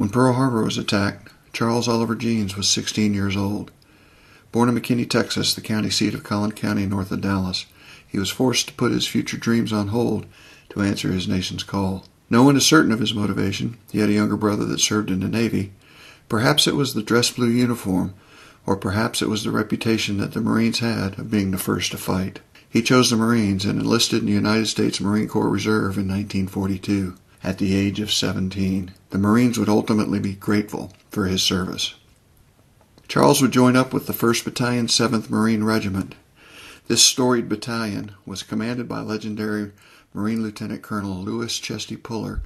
When Pearl Harbor was attacked, Charles Oliver Jeans was 16 years old. Born in McKinney, Texas, the county seat of Collin County north of Dallas, he was forced to put his future dreams on hold to answer his nation's call. No one is certain of his motivation. He had a younger brother that served in the Navy. Perhaps it was the dress blue uniform, or perhaps it was the reputation that the Marines had of being the first to fight. He chose the Marines and enlisted in the United States Marine Corps Reserve in 1942. At the age of 17. The Marines would ultimately be grateful for his service. Charles would join up with the 1st Battalion, 7th Marine Regiment. This storied battalion was commanded by legendary Marine Lieutenant Colonel Louis Chesty Puller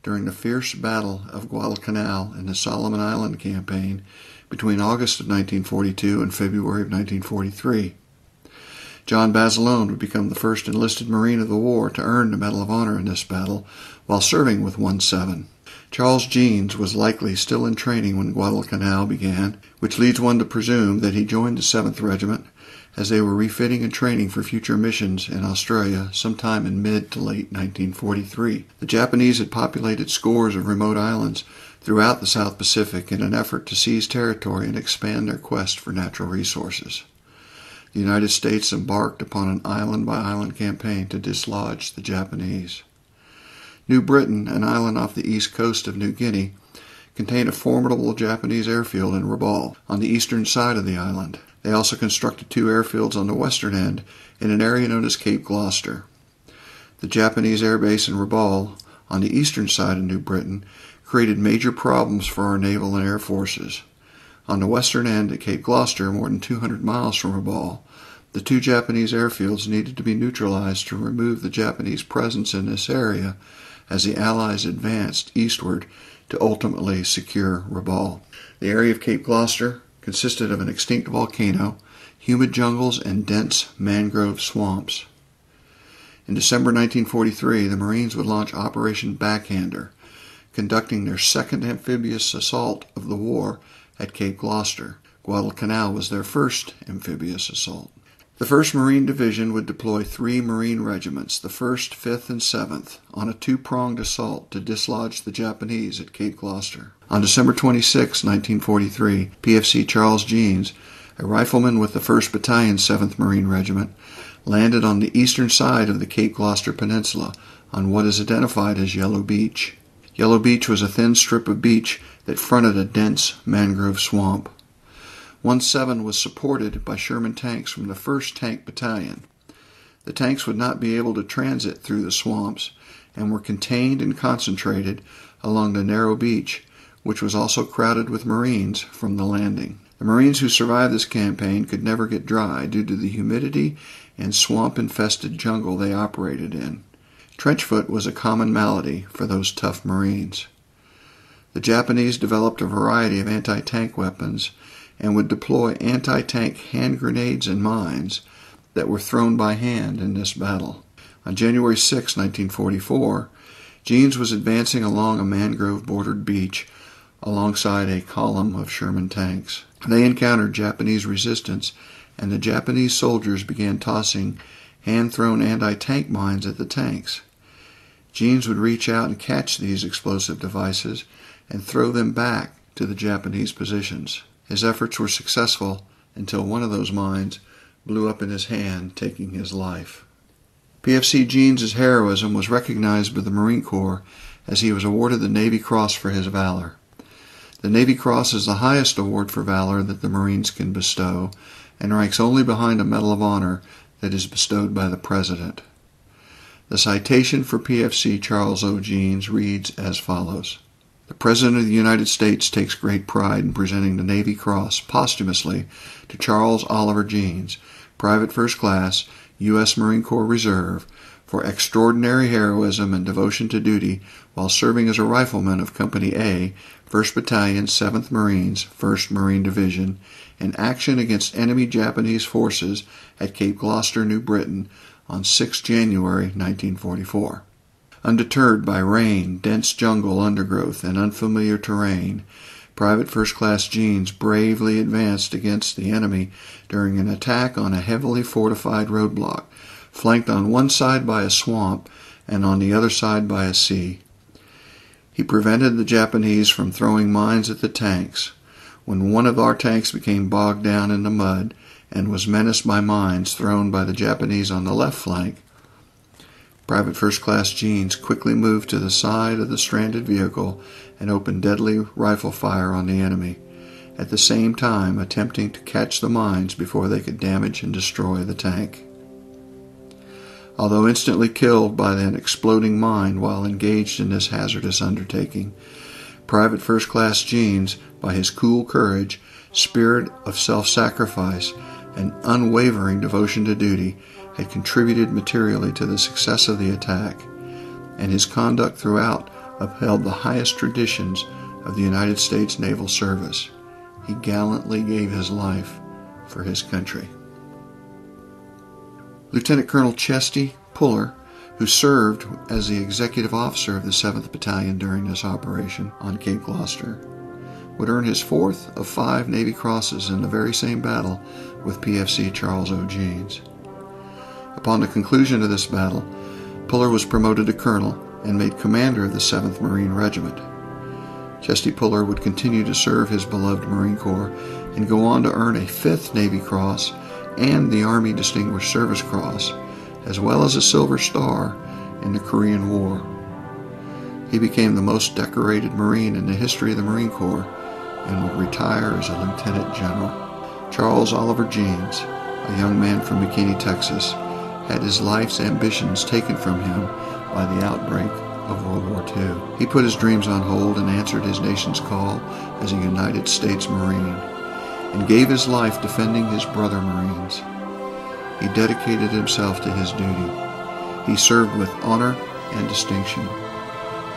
during the fierce Battle of Guadalcanal in the Solomon Island campaign between August of 1942 and February of 1943. John Basilone would become the first enlisted Marine of the war to earn the Medal of Honor in this battle while serving with 1-7. Charles Jeans was likely still in training when Guadalcanal began, which leads one to presume that he joined the 7th Regiment as they were refitting and training for future missions in Australia sometime in mid to late 1943. The Japanese had populated scores of remote islands throughout the South Pacific in an effort to seize territory and expand their quest for natural resources. The United States embarked upon an island-by-island campaign to dislodge the Japanese. New Britain, an island off the east coast of New Guinea, contained a formidable Japanese airfield in Rabaul, on the eastern side of the island. They also constructed 2 airfields on the western end in an area known as Cape Gloucester. The Japanese air base in Rabaul, on the eastern side of New Britain, created major problems for our naval and air forces. On the western end at Cape Gloucester, more than 200 miles from Rabaul, the 2 Japanese airfields needed to be neutralized to remove the Japanese presence in this area as the Allies advanced eastward to ultimately secure Rabaul. The area of Cape Gloucester consisted of an extinct volcano, humid jungles, and dense mangrove swamps. In December 1943, the Marines would launch Operation Backhander, conducting their 2nd amphibious assault of the war at Cape Gloucester. Guadalcanal was their first amphibious assault. The 1st Marine Division would deploy 3 Marine regiments, the 1st, 5th, and 7th, on a 2-pronged assault to dislodge the Japanese at Cape Gloucester. On December 26, 1943, PFC Charles Jeans, a rifleman with the 1st Battalion, 7th Marine Regiment, landed on the eastern side of the Cape Gloucester Peninsula on what is identified as Yellow Beach. Yellow Beach was a thin strip of beach that fronted a dense mangrove swamp. 1-7 was supported by Sherman tanks from the 1st Tank Battalion. The tanks would not be able to transit through the swamps and were contained and concentrated along the narrow beach, which was also crowded with Marines from the landing. The Marines who survived this campaign could never get dry due to the humidity and swamp-infested jungle they operated in. Trenchfoot was a common malady for those tough Marines. The Japanese developed a variety of anti-tank weapons and would deploy anti-tank hand grenades and mines that were thrown by hand in this battle. On January 6, 1944, Jeans was advancing along a mangrove-bordered beach alongside a column of Sherman tanks. They encountered Japanese resistance, and the Japanese soldiers began tossing hand-thrown anti-tank mines at the tanks. Jeans would reach out and catch these explosive devices and throw them back to the Japanese positions. His efforts were successful until one of those mines blew up in his hand, taking his life. PFC Jeans' heroism was recognized by the Marine Corps as he was awarded the Navy Cross for his valor. The Navy Cross is the highest award for valor that the Marines can bestow and ranks only behind a Medal of Honor that is bestowed by the President. The citation for PFC Charles O. Jeans reads as follows. The President of the United States takes great pride in presenting the Navy Cross posthumously to Charles Oliver Jeans, Private First Class, U.S. Marine Corps Reserve, for extraordinary heroism and devotion to duty while serving as a rifleman of Company A, 1st Battalion, 7th Marines, 1st Marine Division, in action against enemy Japanese forces at Cape Gloucester, New Britain, on 6 January 1944. Undeterred by rain, dense jungle undergrowth, and unfamiliar terrain, Private First Class Jeans bravely advanced against the enemy during an attack on a heavily fortified roadblock, flanked on one side by a swamp and on the other side by a sea. He prevented the Japanese from throwing mines at the tanks. When one of our tanks became bogged down in the mud and was menaced by mines thrown by the Japanese on the left flank, Private First Class Jeans quickly moved to the side of the stranded vehicle and opened deadly rifle fire on the enemy, at the same time attempting to catch the mines before they could damage and destroy the tank. Although instantly killed by an exploding mine while engaged in this hazardous undertaking, Private First Class Jeans, by his cool courage, spirit of self-sacrifice, and unwavering devotion to duty, had contributed materially to the success of the attack, and his conduct throughout upheld the highest traditions of the United States Naval Service. He gallantly gave his life for his country. Lieutenant Colonel Chesty Puller, who served as the executive officer of the 7th Battalion during this operation on Cape Gloucester, would earn his 4th of 5 Navy Crosses in the very same battle with PFC Charles O. Jeans. Upon the conclusion of this battle, Puller was promoted to colonel and made commander of the 7th Marine Regiment. Chesty Puller would continue to serve his beloved Marine Corps and go on to earn a 5th Navy Cross and the Army Distinguished Service Cross, as well as a Silver Star in the Korean War. He became the most decorated Marine in the history of the Marine Corps and would retire as a Lieutenant General. Charles Oliver Jeans, a young man from McKinney, Texas, had his life's ambitions taken from him by the outbreak of World War II. He put his dreams on hold and answered his nation's call as a United States Marine, and gave his life defending his brother Marines. He dedicated himself to his duty. He served with honor and distinction.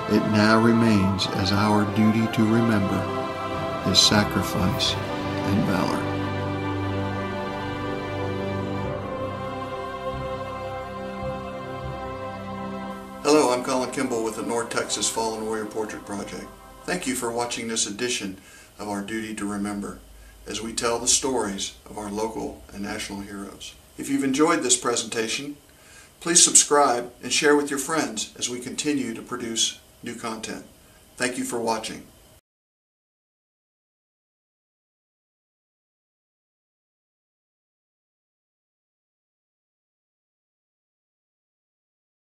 It now remains as our duty to remember his sacrifice and valor. Hello, I'm Colin Kimball with the North Texas Fallen Warrior Portrait Project. Thank you for watching this edition of our Duty to Remember, as we tell the stories of our local and national heroes. If you've enjoyed this presentation, please subscribe and share with your friends as we continue to produce new content. Thank you for watching.